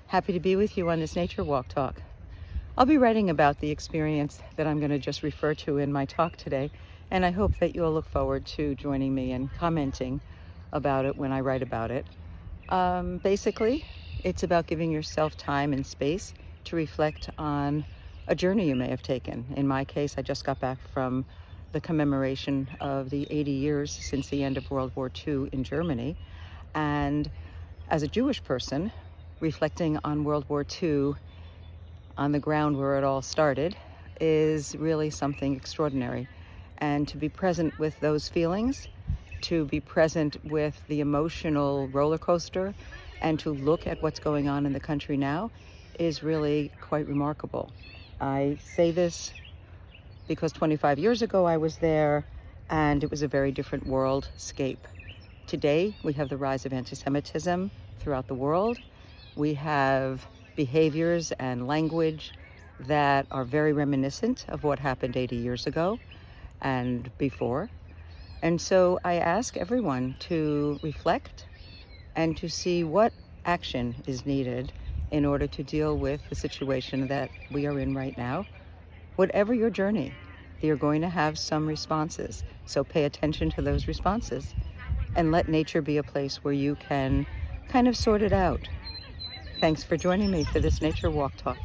Happy to be with you on this nature walk talk. I'll be writing about the experience that I'm going to just refer to in my talk today, and I hope that you'll look forward to joining me and commenting about it when I write about it. Basically, it's about giving yourself time and space to reflect on a journey you may have taken. In my case, I just got back from the commemoration of the 80 years since the end of World War II in Germany, and as a Jewish person, reflecting on World War II on the ground where it all started is really something extraordinary. And to be present with those feelings, to be present with the emotional roller coaster, and to look at what's going on in the country now is really quite remarkable. I say this because 25 years ago I was there, and it was a very different worldscape. Today, we have the rise of anti-Semitism throughout the world. We have behaviors and language that are very reminiscent of what happened 80 years ago and before. And so I ask everyone to reflect and to see what action is needed in order to deal with the situation that we are in right now. Whatever your journey, you're going to have some responses. So pay attention to those responses and let nature be a place where you can kind of sort it out. Thanks for joining me for this nature walk talk.